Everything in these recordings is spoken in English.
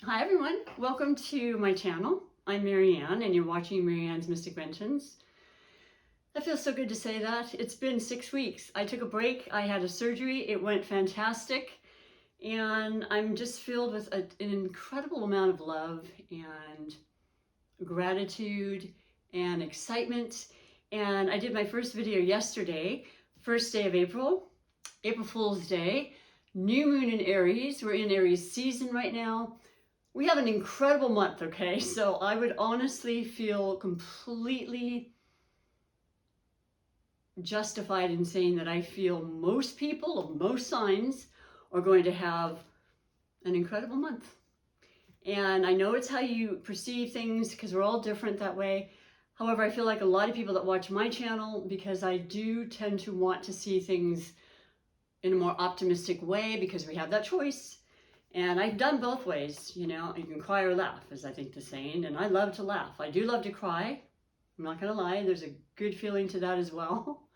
Hi everyone, welcome to my channel. I'm Marianne and you're watching Marianne's Mystic Vengeance. That feels so good to say that. It's been 6 weeks. I took a break, I had a surgery, it went fantastic, and I'm just filled with an incredible amount of love and gratitude and excitement. And I did my first video yesterday, first day of April, April Fool's Day, new moon in Aries. We're in Aries season right now. We have an incredible month, okay? So I would honestly feel completely justified in saying that I feel most people of most signs are going to have an incredible month. And I know it's how you perceive things because we're all different that way. However, I feel like a lot of people that watch my channel, because I do tend to want to see things in a more optimistic way because we have that choice. And I've done both ways, you know, you can cry or laugh, as I think the saying, and I love to laugh. I do love to cry, I'm not gonna lie, there's a good feeling to that as well.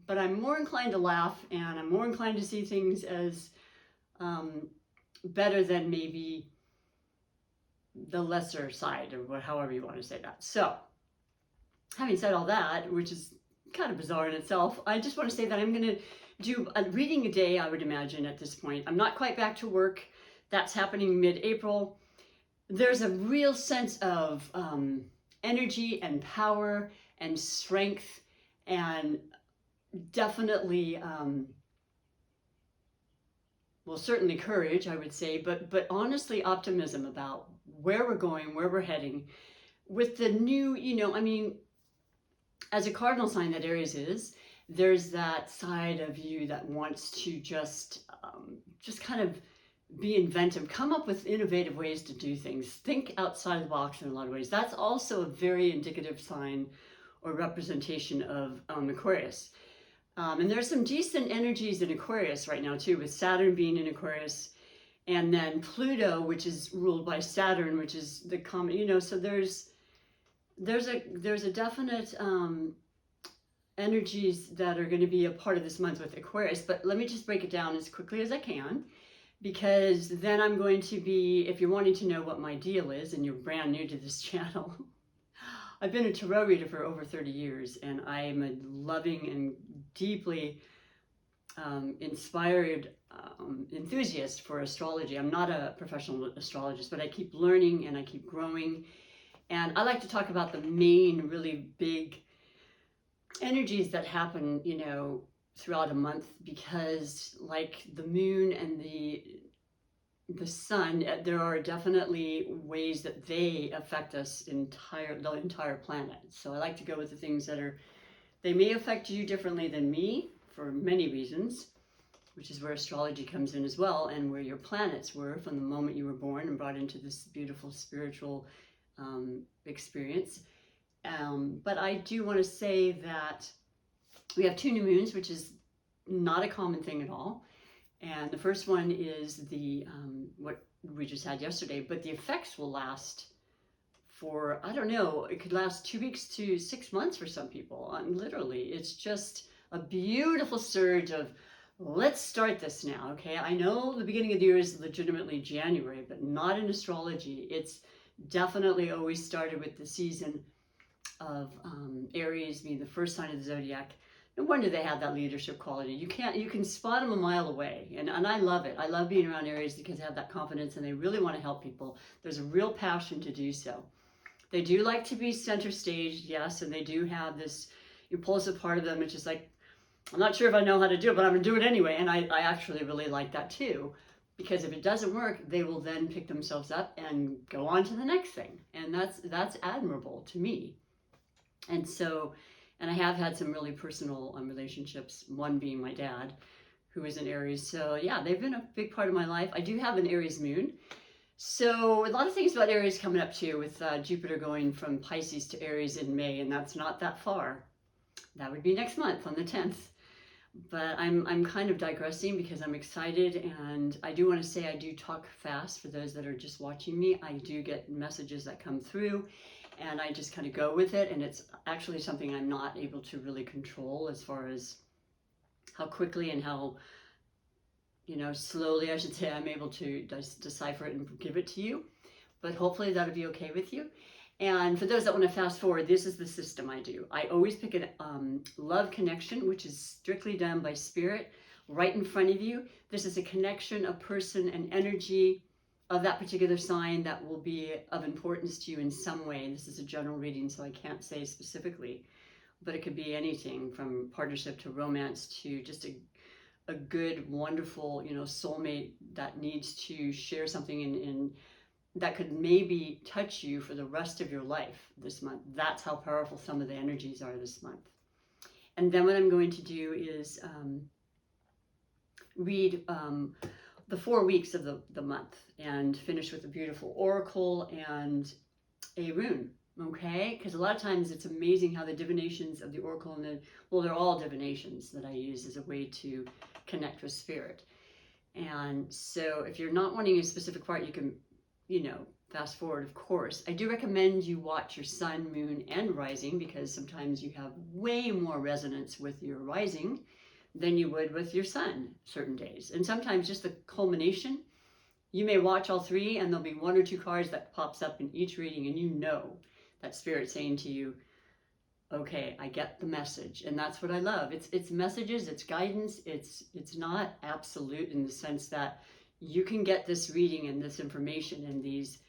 But I'm more inclined to laugh, and I'm more inclined to see things as better than maybe the lesser side, or however you want to say that. So, having said all that, which is kind of bizarre in itself, I just want to say that I'm going to do a reading a day, I would imagine, at this point. I'm not quite back to work. That's happening mid-April. There's a real sense of energy and power and strength and definitely, well, certainly courage, I would say, but honestly optimism about where we're going, where we're heading. With the new, you know, I mean, as a cardinal sign that Aries is, there's that side of you that wants to just kind of be inventive, come up with innovative ways to do things, think outside the box in a lot of ways. That's also a very indicative sign or representation of Aquarius. And there's some decent energies in Aquarius right now too, with Saturn being in Aquarius, and then Pluto, which is ruled by Saturn, which is the common, you know, so there's a definite energies that are going to be a part of this month with Aquarius. But let me just break it down as quickly as I can, because then I'm going to be, if you're wanting to know what my deal is and you're brand new to this channel, I've been a tarot reader for over 30 years, and I am a loving and deeply inspired enthusiast for astrology. I'm not a professional astrologist, but I keep learning and I keep growing. And I like to talk about the main, really big energies that happen, you know, throughout a month, because like the moon and the sun, there are definitely ways that they affect us the entire planet. So I like to go with the things that are, they may affect you differently than me for many reasons, which is where astrology comes in as well, and where your planets were from the moment you were born and brought into this beautiful spiritual experience. But I do want to say that we have 2 new moons, which is not a common thing at all. And the first one is the what we just had yesterday, but the effects will last for, I don't know, it could last 2 weeks to 6 months for some people. Literally, it's just a beautiful surge of, let's start this now, okay? I know the beginning of the year is legitimately January, but not in astrology. It's definitely always started with the season of Aries being the first sign of the zodiac. No wonder they have that leadership quality. You can spot them a mile away. And I love it. I love being around Aries because they have that confidence and they really want to help people. There's a real passion to do so. They do like to be center stage, yes, and they do have this impulsive part of them, which is like, I'm not sure if I know how to do it, but I'm going to do it anyway. And I actually really like that too, because if it doesn't work, they will then pick themselves up and go on to the next thing. And that's admirable to me. And so, and I have had some really personal relationships, one being my dad, who is an Aries. So yeah, they've been a big part of my life. I do have an Aries moon. So a lot of things about Aries coming up too, with Jupiter going from Pisces to Aries in May, and that's not that far. That would be next month on the 10th. But I'm kind of digressing because I'm excited, and I do want to say I do talk fast for those that are just watching me. I do get messages that come through, and I just kind of go with it, and it's actually something I'm not able to really control as far as how quickly and how slowly, I should say, I'm able to decipher it and give it to you. But hopefully that'll be okay with you. And for those that want to fast forward, this is the system I do. I always pick a love connection, which is strictly done by spirit, right in front of you. This is a connection, a person, an energy of that particular sign that will be of importance to you in some way. This is a general reading, so I can't say specifically, but it could be anything from partnership to romance to just a good, wonderful, soulmate that needs to share something in that could maybe touch you for the rest of your life this month. That's how powerful some of the energies are this month. And then what I'm going to do is read the 4 weeks of the month and finish with a beautiful oracle and a rune. Okay, because a lot of times it's amazing how the divinations of the oracle and they're all divinations that I use as a way to connect with spirit. And so if you're not wanting a specific part, you can fast forward, of course. I do recommend you watch your sun, moon, and rising, because sometimes you have way more resonance with your rising than you would with your sun certain days. And sometimes just the culmination, you may watch all 3 and there'll be 1 or 2 cards that pops up in each reading, and that spirit saying to you, okay, I get the message. And that's what I love. It's messages, it's guidance. It's not absolute in the sense that you can get this reading and this information and these,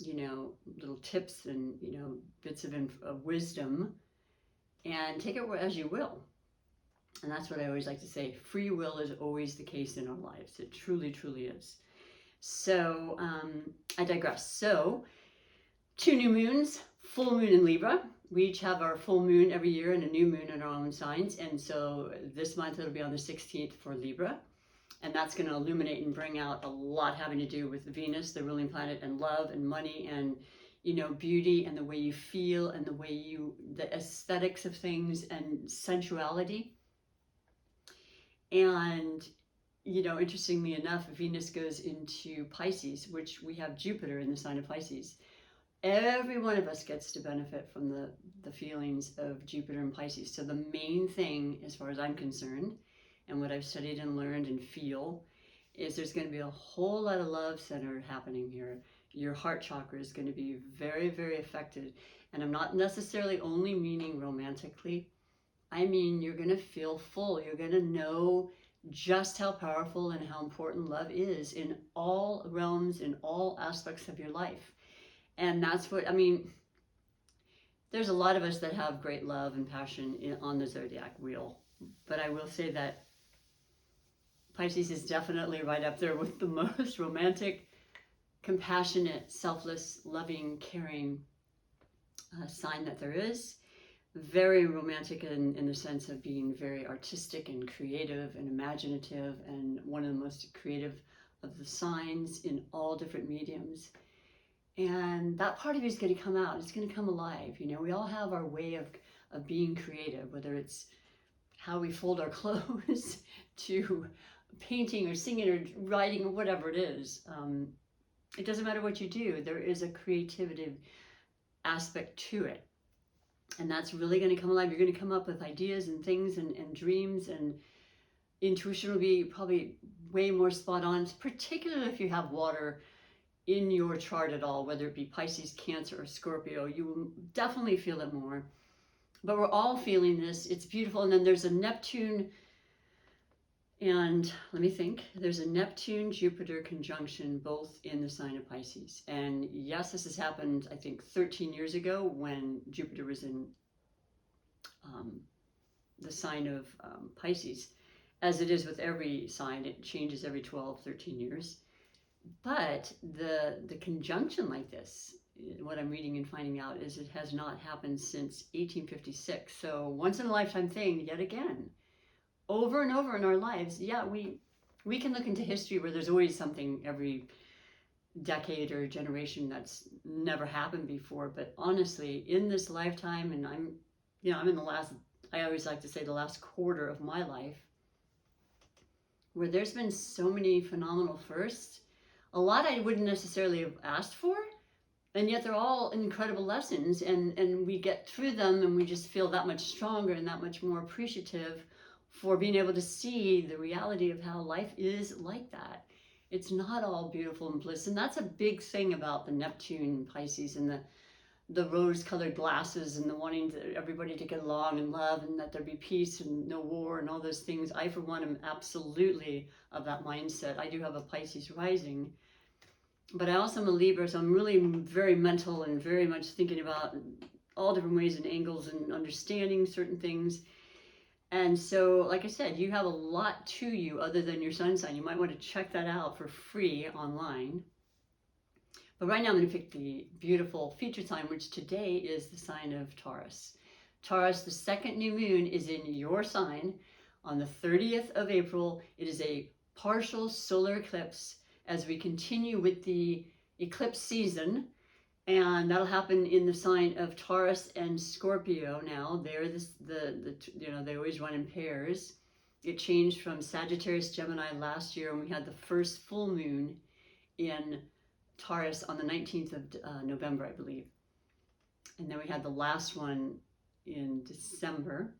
little tips and, bits of wisdom and take it as you will. And that's what I always like to say. Free will is always the case in our lives. It truly, truly is. So I digress. So 2 new moons, full moon in Libra. We each have our full moon every year and a new moon in our own signs. And so this month it'll be on the 16th for Libra. And that's going to illuminate and bring out a lot having to do with Venus, the ruling planet, and love and money and, beauty and the way you feel and the aesthetics of things and sensuality. And, interestingly enough, Venus goes into Pisces, which we have Jupiter in the sign of Pisces. Every one of us gets to benefit from the feelings of Jupiter and Pisces. So the main thing, as far as I'm concerned, and what I've studied and learned and feel, is there's going to be a whole lot of love center happening here. Your heart chakra is going to be very, very affected. And I'm not necessarily only meaning romantically. I mean, you're going to feel full. You're going to know just how powerful and how important love is in all realms, in all aspects of your life. And that's what, there's a lot of us that have great love and passion on the zodiac wheel. But I will say that Pisces is definitely right up there with the most romantic, compassionate, selfless, loving, caring sign that there is. Very romantic in the sense of being very artistic and creative and imaginative, and one of the most creative of the signs in all different mediums. And that part of you is going to come out. It's going to come alive. We all have our way of being creative, whether it's how we fold our clothes to painting or singing or writing or whatever it is. It doesn't matter what you do. There is a creativity aspect to it. And that's really going to come alive. You're going to come up with ideas and things and dreams, and intuition will be probably way more spot on, particularly if you have water in your chart at all, whether it be Pisces, Cancer, or Scorpio. You will definitely feel it more. But we're all feeling this. It's beautiful. And then there's a Neptune, and let me think. There's a Neptune-Jupiter conjunction both in the sign of Pisces. And yes, this has happened, I think, 13 years ago when Jupiter was in the sign of Pisces. As it is with every sign, it changes every 12, 13 years. But the conjunction like this, what I'm reading and finding out, is it has not happened since 1856. So once in a lifetime thing, yet again. Over and over in our lives, yeah, we can look into history where there's always something every decade or generation that's never happened before. But honestly, in this lifetime, and I'm in the last, I always like to say the last quarter of my life, where there's been so many phenomenal firsts, a lot I wouldn't necessarily have asked for, and yet they're all incredible lessons, and we get through them, and we just feel that much stronger and that much more appreciative for being able to see the reality of how life is like that. It's not all beautiful and bliss. And that's a big thing about the Neptune Pisces and the rose-colored glasses and the wanting everybody to get along and love and that there be peace and no war and all those things. I, for one, am absolutely of that mindset. I do have a Pisces rising, but I also am a Libra, so I'm really very mental and very much thinking about all different ways and angles and understanding certain things. And so, like I said, you have a lot to you other than your sun sign. You might want to check that out for free online. But right now I'm going to pick the beautiful featured sign, which today is the sign of Taurus. Taurus, the second new moon is in your sign on the 30th of April. It is a partial solar eclipse as we continue with the eclipse season. And that'll happen in the sign of Taurus and Scorpio now. They're they always run in pairs. It changed from Sagittarius, Gemini last year, and we had the first full moon in Taurus on the 19th of November, I believe. And then we had the last one in December,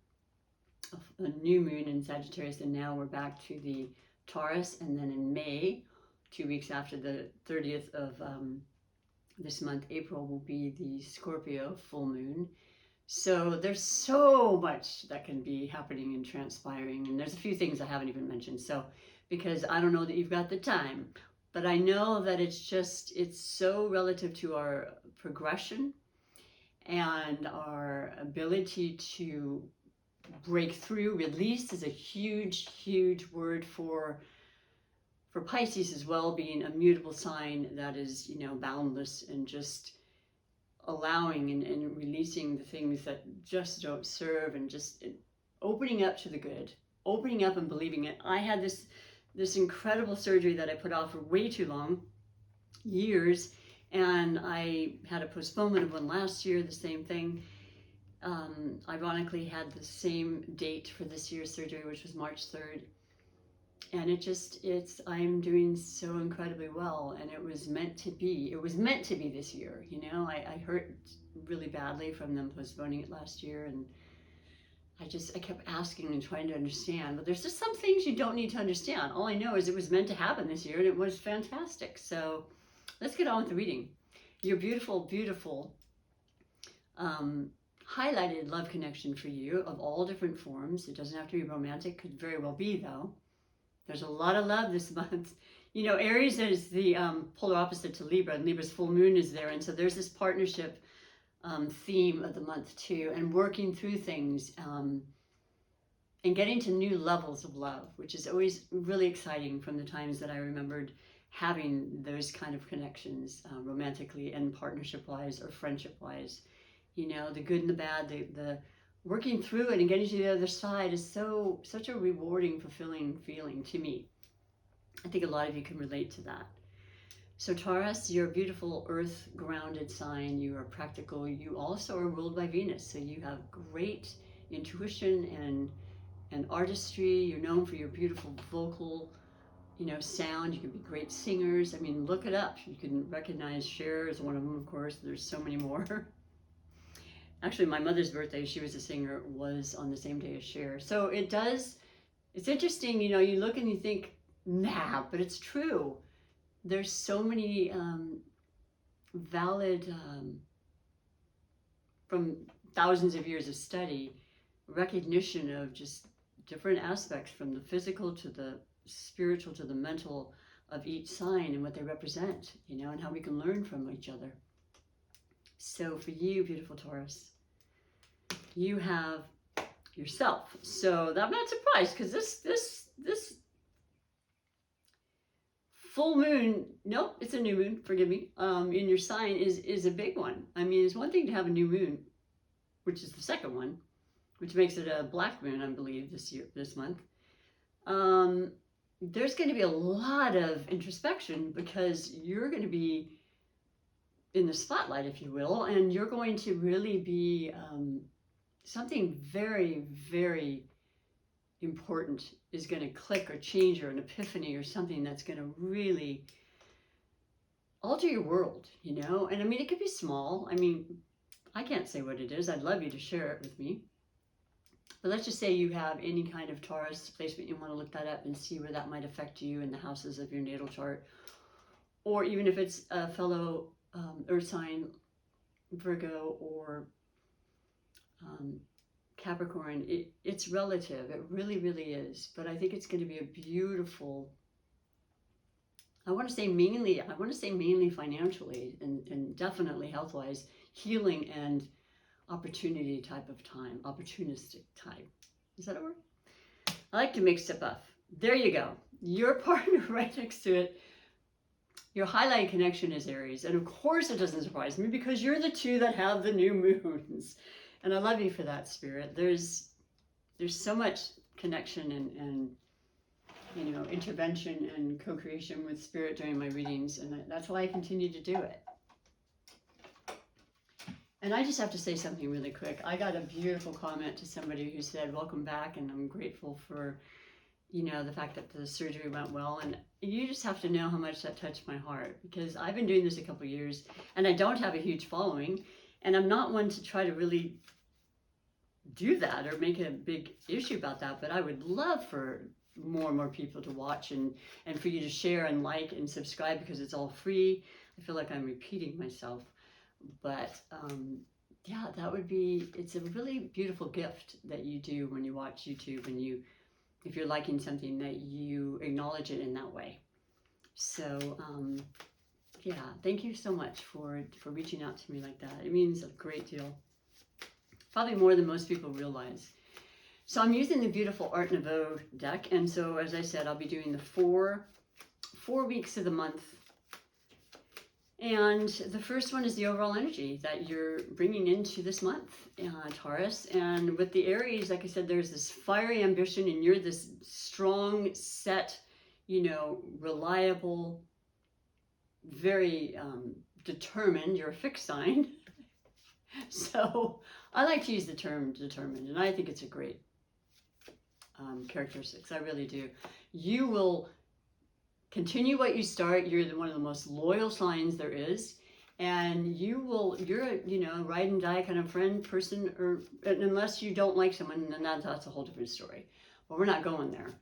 a new moon in Sagittarius, and now we're back to the Taurus. And then in May, 2 weeks after the 30th of this month, April, will be the Scorpio full moon. So there's so much that can be happening and transpiring, and there's a few things I haven't even mentioned. So because I don't know that you've got the time, but I know that it's so relative to our progression and our ability to break through. Release is a huge, huge word for Pisces as well, being a mutable sign that is, boundless and just allowing and releasing the things that just don't serve and just opening up to the good, opening up and believing it. I had this incredible surgery that I put off for way too long, years, and I had a postponement of one last year, the same thing. Ironically had the same date for this year's surgery, which was March 3rd. And I'm doing so incredibly well, and it was meant to be. It was meant to be this year, I hurt really badly from them postponing it last year, and I kept asking and trying to understand, but there's just some things you don't need to understand. All I know is it was meant to happen this year, and it was fantastic. So let's get on with the reading. Your beautiful, beautiful highlighted love connection for you of all different forms. It doesn't have to be romantic, could very well be though. There's a lot of love this month. Aries is the polar opposite to Libra, and Libra's full moon is there, and so there's this partnership theme of the month too, and working through things and getting to new levels of love, which is always really exciting from the times that I remembered having those kind of connections romantically and partnership-wise or friendship-wise. The good and the bad, the working through it and getting to the other side is such a rewarding, fulfilling feeling to me. I think a lot of you can relate to that. So Taurus, you're a beautiful earth-grounded sign. You are practical. You also are ruled by Venus, so you have great intuition and artistry. You're known for your beautiful vocal, sound. You can be great singers. I mean, look it up. You can recognize Cher as one of them, of course. There's so many more. Actually, my mother's birthday, she was a singer, was on the same day as Cher. So it's interesting, you look and you think, nah, but it's true. There's so many valid, from thousands of years of study, recognition of just different aspects from the physical to the spiritual to the mental of each sign and what they represent, and how we can learn from each other. So for you, beautiful Taurus, you have yourself. So I'm not surprised, because this full moon, nope, it's a new moon, forgive me, in your sign is a big one. I mean, it's one thing to have a new moon, which is the second one, which makes it a black moon, I believe, this month. There's going to be a lot of introspection, because you're going to be in the spotlight, if you will, and you're going to really be something very, very important is going to click or change, or an epiphany or something that's going to really alter your world, And I mean, it could be small. I mean, I can't say what it is. I'd love you to share it with me. But let's just say you have any kind of Taurus placement, you want to look that up and see where that might affect you in the houses of your natal chart. Or even if it's a fellow earth sign, Virgo or Capricorn, it's relative. It really, really is. But I think it's going to be a beautiful, I want to say mainly financially and definitely health-wise, healing and opportunity type of time, opportunistic type. Is that a word? I like to mix stuff up. There you go. Your partner right next to it. Your highlight connection is Aries. And of course it doesn't surprise me because you're the two that have the new moons. And I love you for that, Spirit. There's so much connection and you know, intervention and co-creation with Spirit during my readings. And that's why I continue to do it. And I just have to say something really quick. I got a beautiful comment to somebody who said, welcome back. And I'm grateful for, you know, the fact that the surgery went well. And you just have to know how much that touched my heart, because I've been doing this a couple of years and I don't have a huge following. And I'm not one to try to really do that or make a big issue about that. But I would love for more and more people to watch and for you to share and like and subscribe, because it's all free. I feel like I'm repeating myself. But yeah, that would be, it's a really beautiful gift that you do when you watch YouTube and you, if you're liking something, that you acknowledge it in that way. So yeah, thank you so much for reaching out to me like that. It means a great deal. Probably more than most people realize. So I'm using the beautiful Art Nouveau deck. And so, as I said, I'll be doing the four weeks of the month. And the first one is the overall energy that you're bringing into this month, Taurus. And with the Aries, like I said, there's this fiery ambition, and you're this strong, set, you know, reliable, very determined. You're a fixed sign. So I like to use the term determined, and I think it's a great characteristics. I really do. You will continue what you start. You're one of the most loyal signs there is, and you're a, you know, ride and die kind of friend person, or unless you don't like someone, then that's a whole different story. But we're not going there.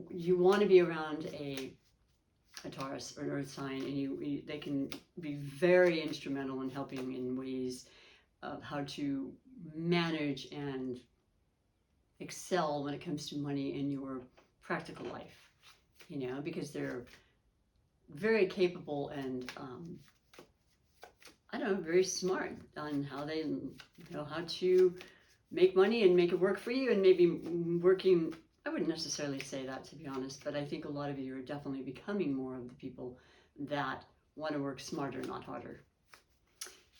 You want to be around a Taurus or an earth sign, and they can be very instrumental in helping in ways of how to manage and excel when it comes to money in your practical life, you know, because they're very capable and I don't know, very smart on how they know how to make money and make it work for you, and maybe working, I wouldn't necessarily say that, to be honest, but I think a lot of you are definitely becoming more of the people that want to work smarter, not harder.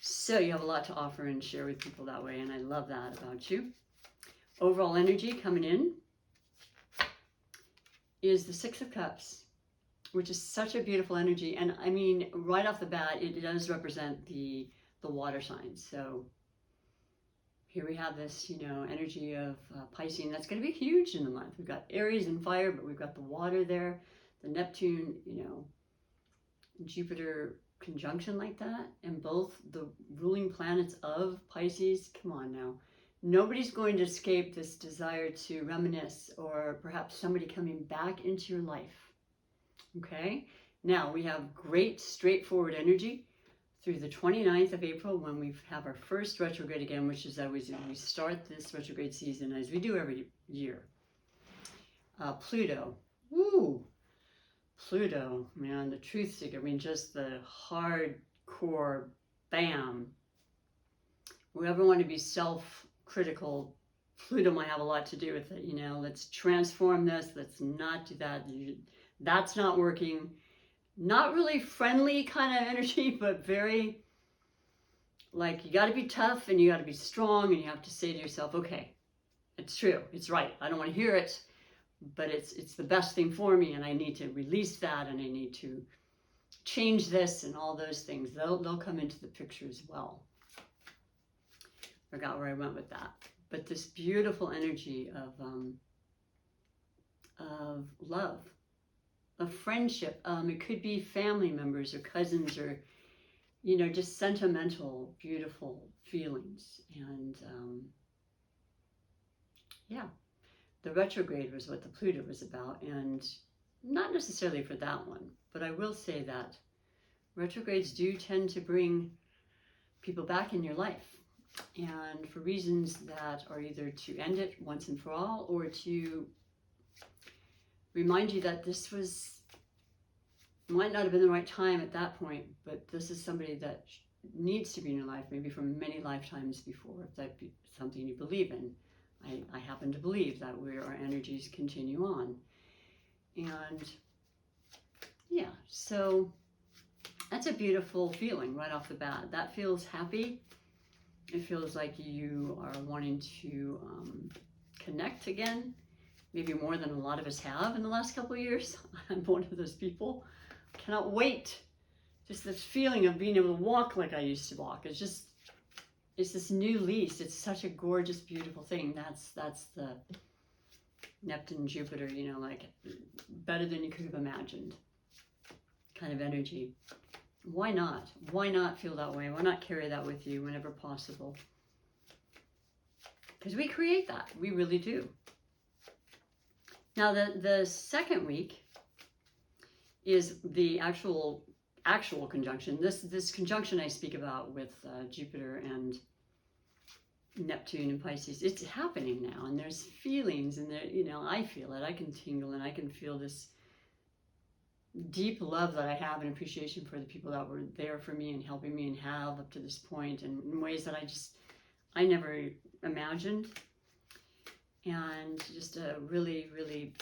So you have a lot to offer and share with people that way, and I love that about you. Overall energy coming in is the Six of Cups, which is such a beautiful energy. And I mean, right off the bat, it does represent the water signs. So here we have this, you know, energy of Pisces. That's going to be huge in the month. We've got Aries and fire, but we've got the water there, the Neptune, you know, Jupiter conjunction like that, and both the ruling planets of Pisces. Come on now. Nobody's going to escape this desire to reminisce, or perhaps somebody coming back into your life. Okay? Now, we have great straightforward energy through the 29th of April, when we have our first retrograde again, which is always when we start this retrograde season, as we do every year. Pluto. Woo! Pluto, man, the truth seeker. I mean, just the hardcore, bam. Whoever want to be self-critical, Pluto might have a lot to do with it. You know, let's transform this. Let's not do that. That's not working. Not really friendly kind of energy, but very, like, you got to be tough and you got to be strong, and you have to say to yourself, okay, it's true, it's right. I don't want to hear it, but it's the best thing for me, and I need to release that, and I need to change this, and all those things. They'll come into the picture as well. Forgot where I went with that. But this beautiful energy of love, of friendship. It could be family members or cousins, or, you know, just sentimental, beautiful feelings. And yeah, the retrograde was what the Pluto was about, and not necessarily for that one, but I will say that retrogrades do tend to bring people back in your life, and for reasons that are either to end it once and for all, or to remind you that this might not have been the right time at that point, but this is somebody that needs to be in your life, maybe from many lifetimes before, if that be something you believe in. I happen to believe that where our energies continue on. And yeah, so that's a beautiful feeling right off the bat. That feels happy. It feels like you are wanting to connect again, maybe more than a lot of us have in the last couple of years. I'm one of those people. Cannot wait. Just this feeling of being able to walk like I used to walk. It's this new lease. It's such a gorgeous, beautiful thing. That's the Neptune, Jupiter, you know, like better than you could have imagined kind of energy. Why not? Why not feel that way? Why not carry that with you whenever possible? Because we create that. We really do. Now, the second week is the actual conjunction. This conjunction I speak about with Jupiter and Neptune and Pisces, it's happening now, and there's feelings, and there, you know, I feel it. I can tingle, and I can feel this deep love that I have and appreciation for the people that were there for me and helping me and have up to this point, and in ways that I never imagined. And just a really, really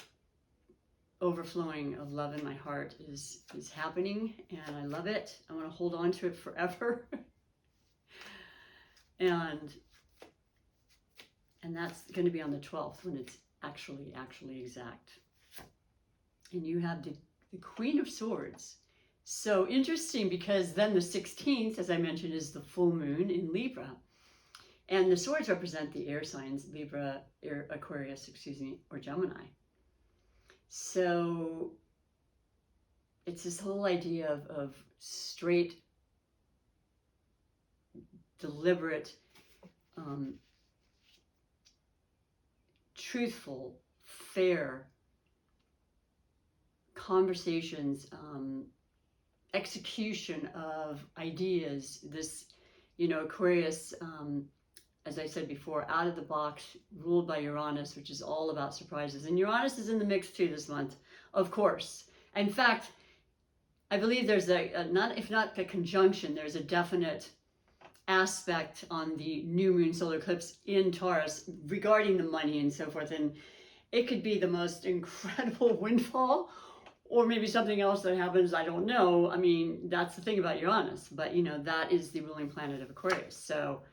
overflowing of love in my heart is happening, and I love it. I want to hold on to it forever. and that's going to be on the 12th when it's actually exact. And you have the Queen of Swords. So interesting, because then the 16th, as I mentioned, is the full moon in Libra. And the swords represent the air signs, Libra, Aquarius, or Gemini. So it's this whole idea of straight, deliberate, truthful, fair conversations, execution of ideas. This, you know, Aquarius, as I said before, out of the box, ruled by Uranus, which is all about surprises. And Uranus is in the mix too this month, of course. In fact, I believe there's if not the conjunction, there's a definite aspect on the new moon solar eclipse in Taurus regarding the money and so forth. And it could be the most incredible windfall, or maybe something else that happens, I don't know. I mean, that's the thing about Uranus, but you know, that is the ruling planet of Aquarius. So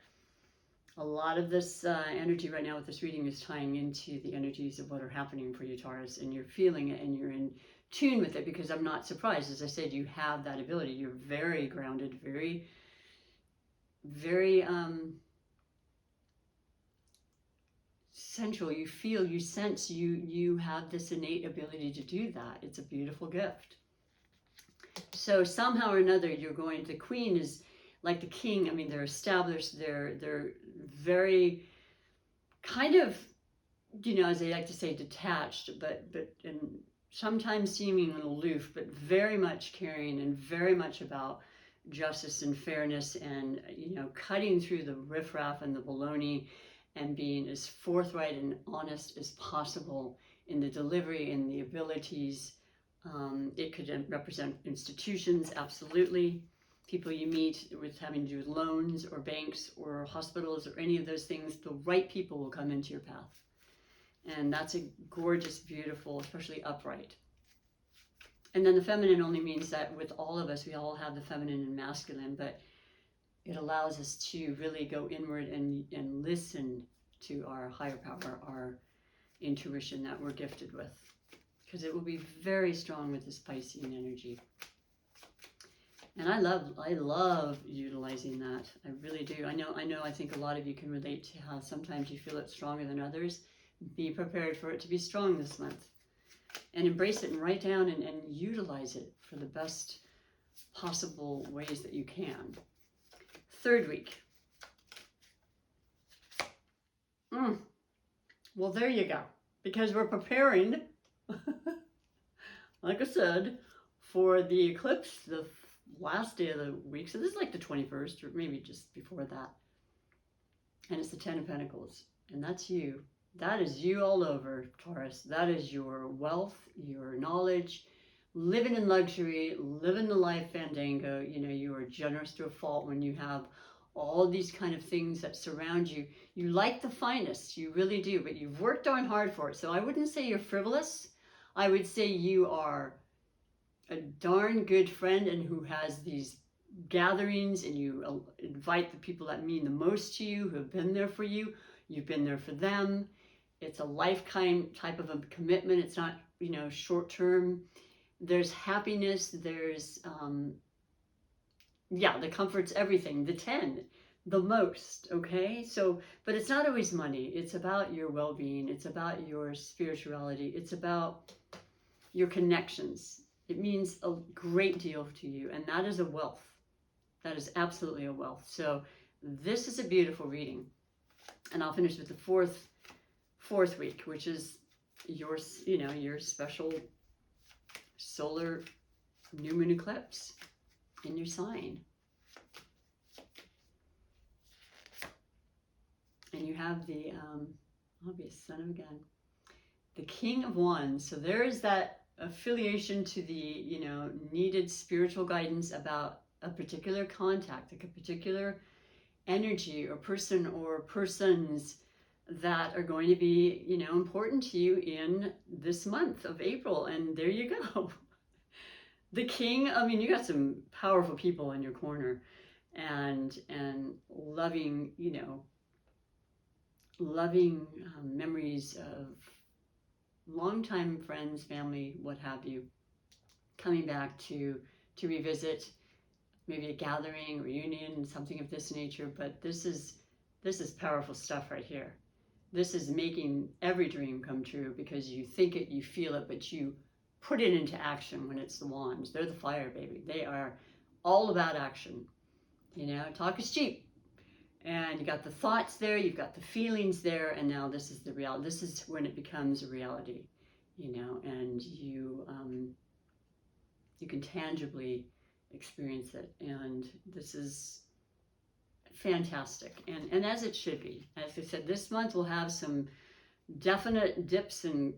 a lot of this energy right now with this reading is tying into the energies of what are happening for you, Taurus, and you're feeling it and you're in tune with it, because I'm not surprised. As I said, you have that ability. You're very grounded, very, very central. You feel, you sense, you have this innate ability to do that. It's a beautiful gift. So somehow or another, you're going, the Queen is like the king. I mean, they're established, they're very kind of, you know, as they like to say, detached, but and sometimes seeming aloof, but very much caring and very much about justice and fairness, and you know, cutting through the riffraff and the baloney, and being as forthright and honest as possible in the delivery and the abilities. It could represent institutions, absolutely. People you meet with having to do with loans or banks or hospitals or any of those things, the right people will come into your path. And that's a gorgeous, beautiful, especially upright. And then the feminine only means that with all of us, we all have the feminine and masculine, but it allows us to really go inward and listen to our higher power, our intuition that we're gifted with, because it will be very strong with this Piscean energy. And I love utilizing that. I really do. I think a lot of you can relate to how sometimes you feel it stronger than others. Be prepared for it to be strong this month. And embrace it and write down and utilize it for the best possible ways that you can. Third week. Well, there you go. Because we're preparing, like I said, for the eclipse, the last day of the week. So this is like the 21st, or maybe just before that. And it's the 10 of Pentacles. And that's you. That is you all over, Taurus. That is your wealth, your knowledge, living in luxury, living the life fandango. You know, you are generous to a fault when you have all these kind of things that surround you. You like the finest, you really do, but you've worked darn hard for it. So I wouldn't say you're frivolous. I would say you are a darn good friend and who has these gatherings, and you invite the people that mean the most to you, who have been there for you. You've been there for them. It's a lifetime type of a commitment. It's not, you know, short term. There's happiness. There's, yeah, the comfort's everything. The 10, the most, okay? So, but it's not always money. It's about your well-being. It's about your spirituality. It's about your connections. It means a great deal to you, and that is a wealth. That is absolutely a wealth. So this is a beautiful reading. And I'll finish with the fourth week, which is your, you know, your special solar new moon eclipse in your sign. And you have the, I'll be a son of a gun, the King of Wands. So there is that affiliation to the, you know, needed spiritual guidance about a particular contact, like a particular energy or person or persons that are going to be, you know, important to you in this month of April. And there you go. The King, I mean, you got some powerful people in your corner, and loving, you know, loving memories of longtime friends, family, what have you, coming back to revisit maybe a gathering, reunion, something of this nature. But this is powerful stuff right here. This is making every dream come true, because you think it, you feel it, but you put it into action when it's the wands. They're the fire, baby. They are all about action. You know, talk is cheap. And you got the thoughts there, you've got the feelings there, and now this is the reality. This is when it becomes a reality, you know, and you can tangibly experience it. And this is fantastic, and as it should be. As I said, this month we'll have some definite dips and,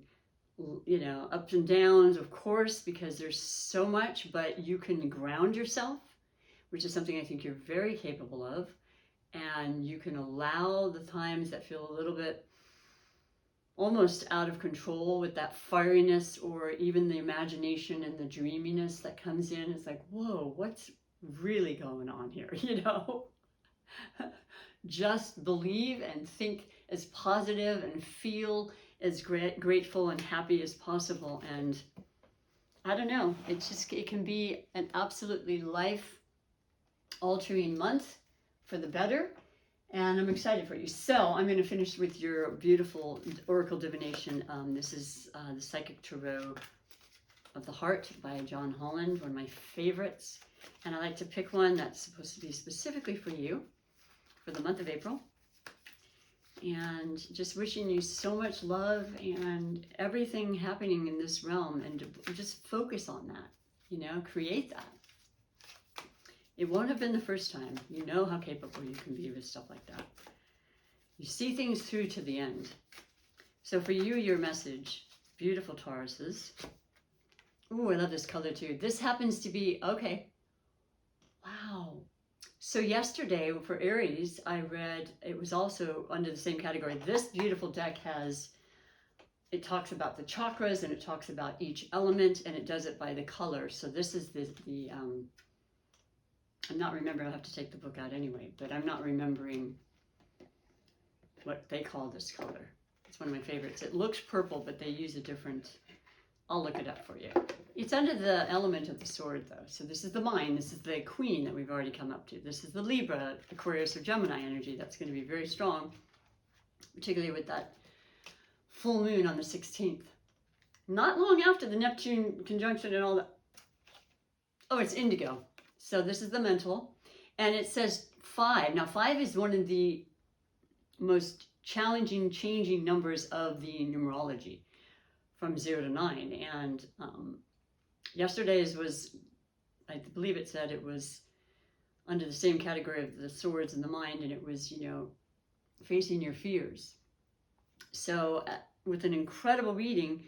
you know, ups and downs, of course, because there's so much, but you can ground yourself, which is something I think you're very capable of. And you can allow the times that feel a little bit almost out of control with that fieriness, or even the imagination and the dreaminess that comes in. It's like, whoa, what's really going on here, you know? Just believe and think as positive and feel as grateful and happy as possible. And I don't know, it can be an absolutely life-altering month for the better, and I'm excited for you. So I'm going to finish with your beautiful oracle divination. This is the Psychic Tarot of the Heart by John Holland, one of my favorites, and I like to pick one that's supposed to be specifically for you for the month of April. And just wishing you so much love and everything happening in this realm, and to just focus on that, you know, create that. It won't have been the first time. You know how capable you can be with stuff like that. You see things through to the end. So for you, your message, beautiful Tauruses. Ooh, I love this color too. This happens to be, okay. Wow. So yesterday for Aries, I read, it was also under the same category. This beautiful deck it talks about the chakras, and it talks about each element, and it does it by the color. So this is the I'm not remembering, I'll have to take the book out anyway, but I'm not remembering what they call this color. It's one of my favorites. It looks purple, but they use a different, I'll look it up for you. It's under the element of the sword, though. So this is the mind, this is the Queen that we've already come up to. This is the Libra, Aquarius, or Gemini energy. That's going to be very strong, particularly with that full moon on the 16th. Not long after the Neptune conjunction and all that. Oh, it's indigo. So this is the mental, and it says 5. Now 5 is one of the most challenging, changing numbers of the numerology from 0 to 9. And yesterday's was, I believe it said it was under the same category of the swords and the mind, and it was, you know, facing your fears. So with an incredible reading,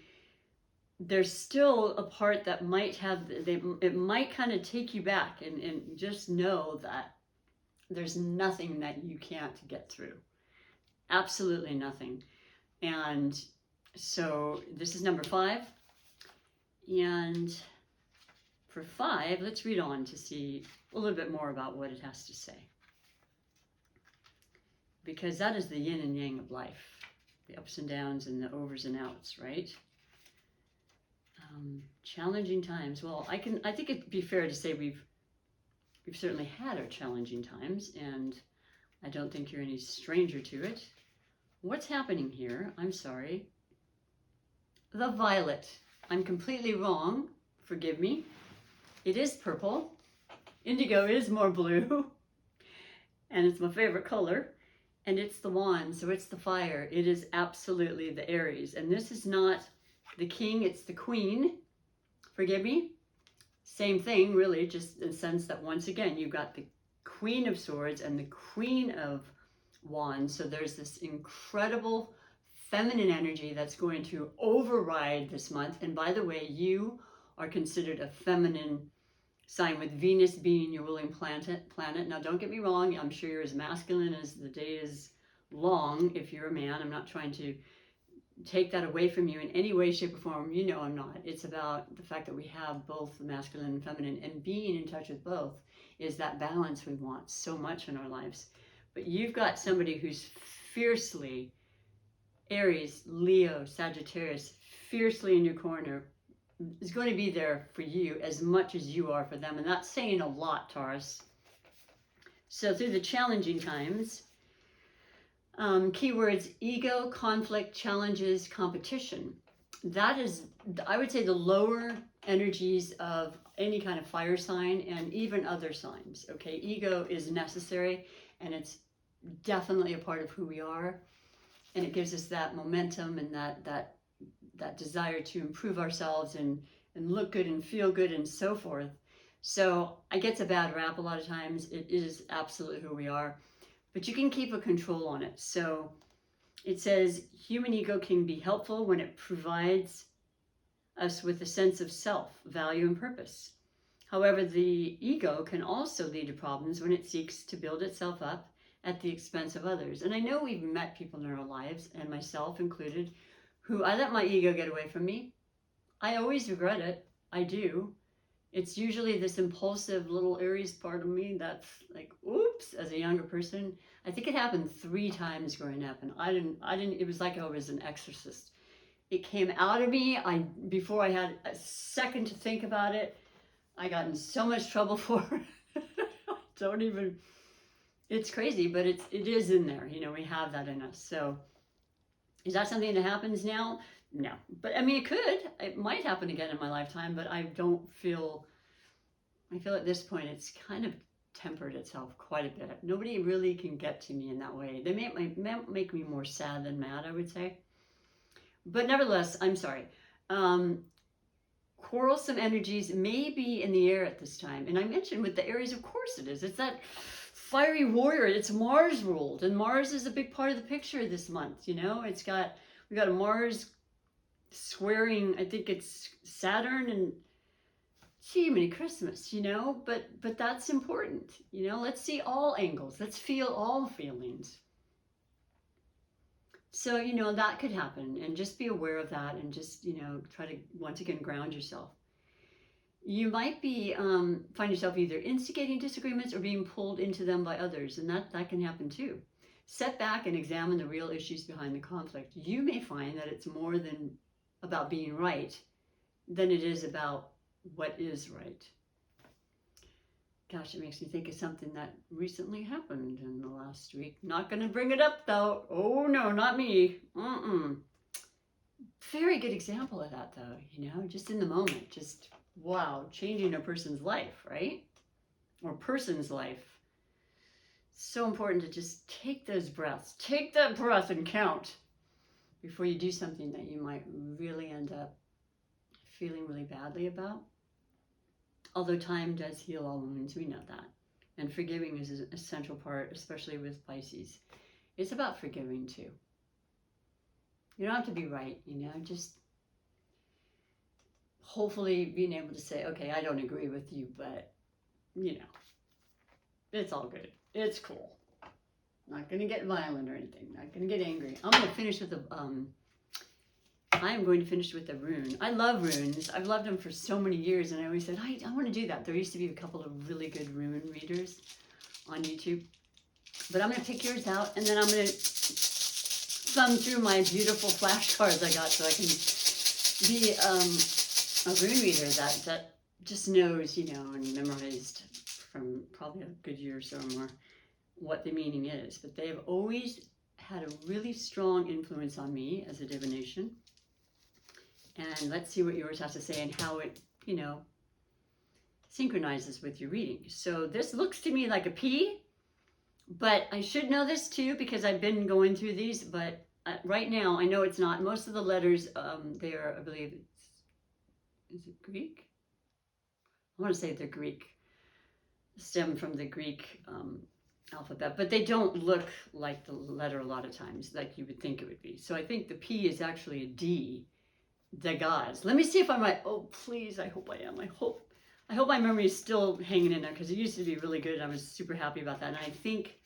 there's still a part that might have, it might kind of take you back, and just know that there's nothing that you can't get through. Absolutely nothing. And so this is number 5. And for 5, let's read on to see a little bit more about what it has to say. Because that is the yin and yang of life. The ups and downs and the overs and outs, right? Challenging times. Well, I think it'd be fair to say we've certainly had our challenging times, and I don't think you're any stranger to it. What's happening here? I'm sorry. The violet. I'm completely wrong. Forgive me. It is purple. Indigo is more blue. And it's my favorite color. And it's the wand, so it's the fire. It is absolutely the Aries. And this is not the king, it's the queen. Forgive me. Same thing, really, just in the sense that once again, you've got the Queen of Swords and the Queen of Wands. So there's this incredible feminine energy that's going to override this month. And by the way, you are considered a feminine sign, with Venus being your ruling planet. Now, don't get me wrong. I'm sure you're as masculine as the day is long if you're a man. I'm not trying to take that away from you in any way, shape, or form. You know I'm not. It's about the fact that we have both the masculine and feminine, and being in touch with both is that balance we want so much in our lives. But you've got somebody who's fiercely Aries, Leo, Sagittarius, fiercely in your corner, is going to be there for you as much as you are for them. And that's saying a lot, Taurus. So through the challenging times, keywords: ego, conflict, challenges, competition. That is, I would say, the lower energies of any kind of fire sign and even other signs. Okay, ego is necessary, and it's definitely a part of who we are, and it gives us that momentum and that desire to improve ourselves and look good and feel good and so forth. So I get a bad rap a lot of times. It is absolutely who we are, but you can keep a control on it. So it says human ego can be helpful when it provides us with a sense of self, value, and purpose. However, the ego can also lead to problems when it seeks to build itself up at the expense of others. And I know we've met people in our lives, and myself included, who I let my ego get away from me. I always regret it. I do. It's usually this impulsive little Aries part of me that's like, oops, as a younger person. I think it happened 3 times growing up, and I didn't, it was like I was an exorcist. It came out of me. Before I had a second to think about it, I got in so much trouble for it. Don't even, it's crazy, but it is in there. You know, we have that in us. So is that something that happens now? No. But I mean, it might happen again in my lifetime, but I feel at this point it's kind of tempered itself quite a bit. Nobody really can get to me in that way. They may make me more sad than mad, I would say. But nevertheless, I'm sorry. Quarrelsome energies may be in the air at this time. And I mentioned with the Aries, of course it is. It's that fiery warrior. It's Mars ruled. And Mars is a big part of the picture this month. You know, we got a Mars squaring, I think it's Saturn, and gee, many Christmas, you know, but that's important. You know, let's see all angles. Let's feel all feelings. So, you know, that could happen, and just be aware of that, and just, you know, try to once again ground yourself. You might be find yourself either instigating disagreements or being pulled into them by others, and that can happen too. Set back and examine the real issues behind the conflict. You may find that it's more than about being right than it is about what is right. Gosh, it makes me think of something that recently happened in the last week. Not going to bring it up though. Oh no, not me. Very good example of that though, you know, just in the moment, just wow, changing a person's life, right? Or person's life. So important to just take those breaths. Take that breath and count before you do something that you might really end up feeling really badly about. Although time does heal all wounds, we know that. And forgiving is an essential part, especially with Pisces. It's about forgiving too. You don't have to be right, just hopefully being able to say, okay, I don't agree with you, but, it's all good. It's cool. Not going to get violent or anything. Not going to get angry. I'm going to finish with I am going to finish with a rune. I love runes. I've loved them for so many years, and I always said, I want to do that. There used to be a couple of really good rune readers on YouTube. But I'm going to pick yours out, and then I'm going to thumb through my beautiful flashcards I got so I can be a rune reader that just knows, and memorized from probably a good year or so or more what the meaning is. But they have always had a really strong influence on me as a divination. And let's see what yours has to say and how it, synchronizes with your reading. So this looks to me like a P, but I should know this too because I've been going through these, but right now I know it's not. Most of the letters, they are, I believe, is it Greek? I want to say they're Greek, stem from the Greek alphabet, but they don't look like the letter a lot of times, like you would think it would be. So I think the P is actually a D. The gods. Let me see if I'm right. Oh, please. I hope I am. I hope my memory is still hanging in there because it used to be really good. I was super happy about that. And I think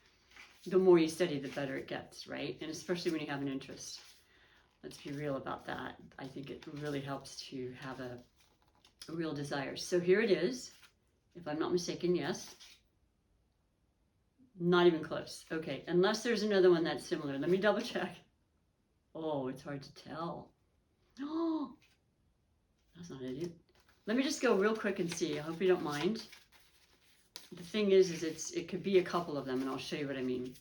the more you study, the better it gets, right? And especially when you have an interest. Let's be real about that. I think it really helps to have a real desire. So here it is. If I'm not mistaken, yes. Not even close. Okay. Unless there's another one that's similar. Let me double check. Oh, it's hard to tell. Oh, that's not it. Let me just go real quick and see. I hope you don't mind. The thing is it could be a couple of them, and I'll show you what I mean.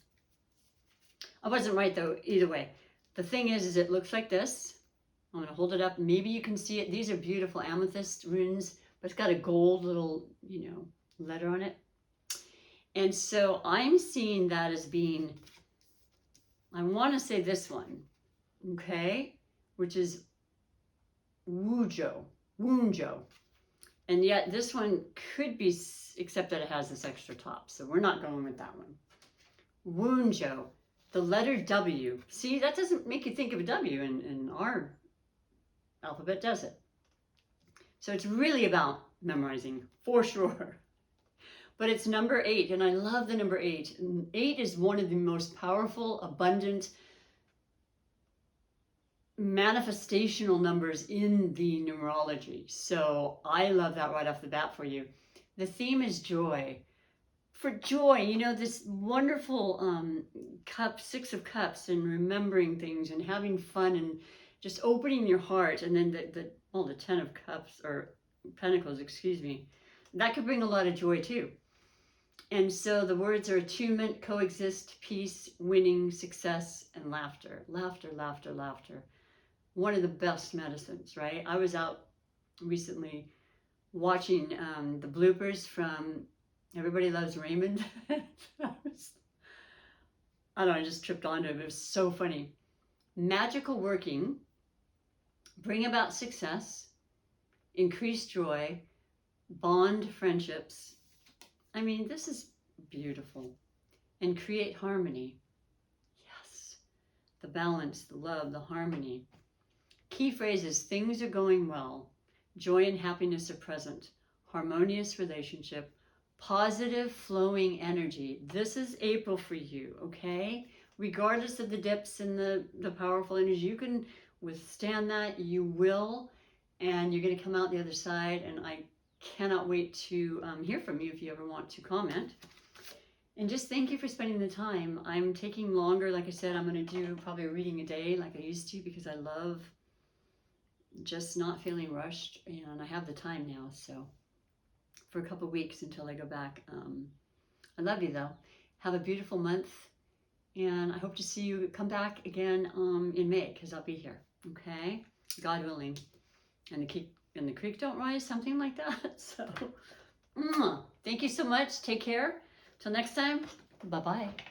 I wasn't right though, either way. The thing is it looks like this. I'm going to hold it up. Maybe you can see it. These are beautiful amethyst runes, but it's got a gold little, letter on it. And so I'm seeing that as being, I want to say this one, okay, which is Wunjo. And yet this one could be, except that it has this extra top. So we're not going with that one. Wunjo, the letter W. See, that doesn't make you think of a W in our alphabet, does it? So it's really about memorizing, for sure. But it's number 8, and I love the number 8. 8 is one of the most powerful, abundant, manifestational numbers in the numerology. So I love that right off the bat for you. The theme is joy. For joy, this wonderful cup, 6 of Cups, and remembering things and having fun and just opening your heart. And then the 10 of Cups, or Pentacles, excuse me, that could bring a lot of joy too. And so the words are attunement, coexist, peace, winning, success, and laughter. Laughter, laughter, laughter. One of the best medicines, right? I was out recently watching the bloopers from Everybody Loves Raymond. I don't know, I just tripped onto it. It was so funny. Magical working, bring about success, increase joy, bond friendships. I mean, this is beautiful. And create harmony. Yes. The balance, the love, the harmony. Key phrases: things are going well, joy and happiness are present, harmonious relationship, positive flowing energy. This is April for you, okay? Regardless of the dips and the powerful energy, you can withstand that, you will, and you're going to come out the other side. And I cannot wait to hear from you if you ever want to comment. And just thank you for spending the time. I'm taking longer. Like I said, I'm going to do probably a reading a day like I used to, because I love just not feeling rushed, and I have the time now. So for a couple of weeks until I go back. I love you though. Have a beautiful month, and I hope to see you come back again in May, because I'll be here. Okay, God willing, and the creek don't rise, something like that. So thank you so much. Take care. Till next time. Bye-bye.